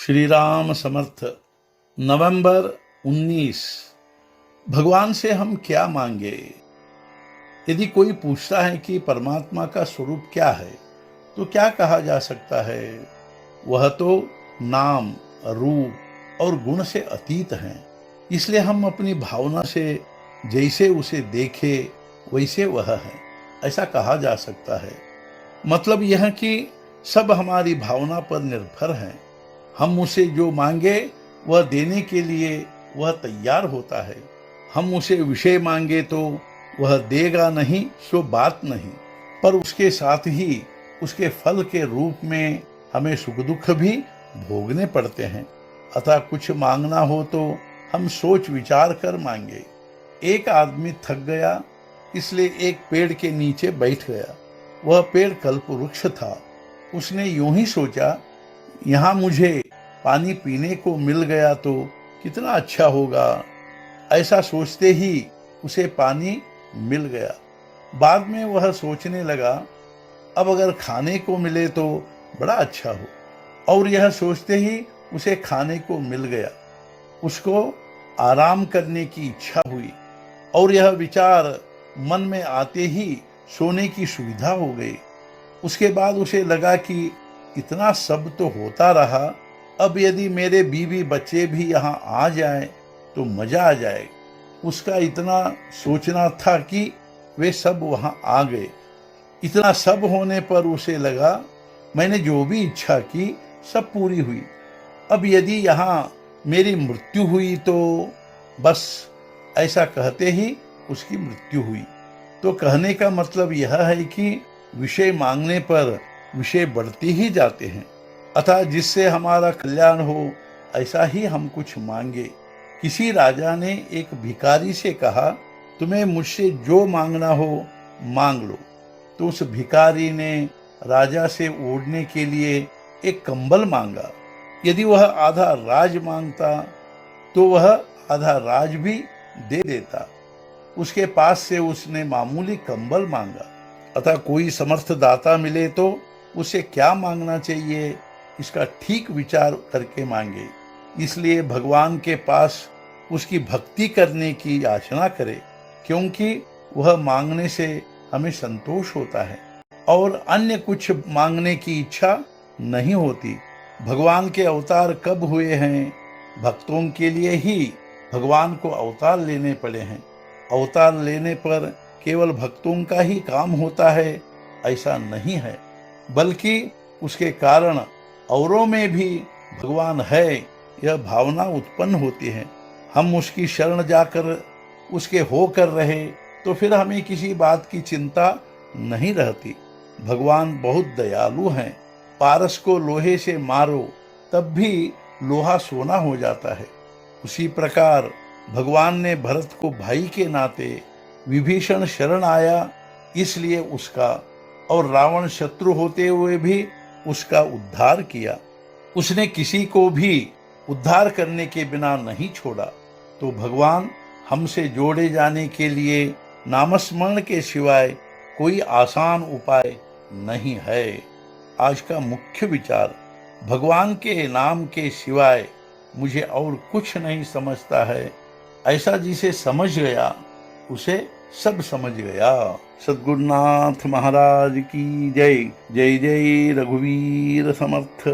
श्री राम समर्थ। नवंबर 19। भगवान से हम क्या मांगे? यदि कोई पूछता है कि परमात्मा का स्वरूप क्या है, तो क्या कहा जा सकता है? वह तो नाम, रूप और गुण से अतीत है। इसलिए हम अपनी भावना से जैसे उसे देखे वैसे वह है, ऐसा कहा जा सकता है। मतलब यह कि सब हमारी भावना पर निर्भर है। हम उसे जो मांगे वह देने के लिए वह तैयार होता है। हम उसे विषय मांगे तो वह देगा नहीं, सो बात नहीं, पर उसके साथ ही उसके फल के रूप में हमें सुख दुख भी भोगने पड़ते हैं। अतः कुछ मांगना हो तो हम सोच विचार कर मांगे। एक आदमी थक गया, इसलिए एक पेड़ के नीचे बैठ गया। वह पेड़ कल्पवृक्ष था। उसने यूं ही सोचा, यहाँ मुझे पानी पीने को मिल गया तो कितना अच्छा होगा। ऐसा सोचते ही उसे पानी मिल गया। बाद में वह सोचने लगा, अब अगर खाने को मिले तो बड़ा अच्छा हो। और यह सोचते ही उसे खाने को मिल गया। उसको आराम करने की इच्छा हुई और यह विचार मन में आते ही सोने की सुविधा हो गई। उसके बाद उसे लगा कि इतना सब तो होता रहा, अब यदि मेरे बीवी बच्चे भी यहाँ आ जाएं तो मजा आ जाए। उसका इतना सोचना था कि वे सब वहाँ आ गए। इतना सब होने पर उसे लगा, मैंने जो भी इच्छा की सब पूरी हुई। अब यदि यहाँ मेरी मृत्यु हुई तो बस। ऐसा कहते ही उसकी मृत्यु हुई। तो कहने का मतलब यह है कि विषय मांगने पर विषय बढ़ते ही जाते हैं। अतः जिससे हमारा कल्याण हो ऐसा ही हम कुछ मांगे। किसी राजा ने एक भिखारी से कहा, तुम्हें मुझसे जो मांगना हो मांग लो। तो उस भिखारी ने राजा से ओढ़ने के लिए एक कंबल मांगा। यदि वह आधा राज मांगता तो वह आधा राज भी दे देता। उसके पास से उसने मामूली कंबल मांगा। अतः कोई समर्थ दाता मिले तो उसे क्या मांगना चाहिए, इसका ठीक विचार करके मांगे। इसलिए भगवान के पास उसकी भक्ति करने की याचना करे, क्योंकि वह मांगने से हमें संतोष होता है और अन्य कुछ मांगने की इच्छा नहीं होती। भगवान के अवतार कब हुए हैं? भक्तों के लिए ही भगवान को अवतार लेने पड़े हैं। अवतार लेने पर केवल भक्तों का ही काम होता है, ऐसा नहीं है, बल्कि उसके कारण औरों में भी भगवान है यह भावना उत्पन्न होती है। हम उसकी शरण जाकर उसके होकर रहे तो फिर हमें किसी बात की चिंता नहीं रहती। भगवान बहुत दयालु हैं। पारस को लोहे से मारो तब भी लोहा सोना हो जाता है। उसी प्रकार भगवान ने भरत को भाई के नाते, विभीषण शरण आया इसलिए उसका, और रावण शत्रु होते हुए भी उसका उद्धार किया। उसने किसी को भी उद्धार करने के बिना नहीं छोड़ा। तो भगवान हमसे जोड़े जाने के लिए नामस्मरण के सिवाय कोई आसान उपाय नहीं है। आज का मुख्य विचार, भगवान के नाम के सिवाय मुझे और कुछ नहीं समझता है, ऐसा जिसे समझ गया उसे सब समझ गया। सद्गुरुनाथ महाराज की जय। जय जय रघुवीर समर्थ।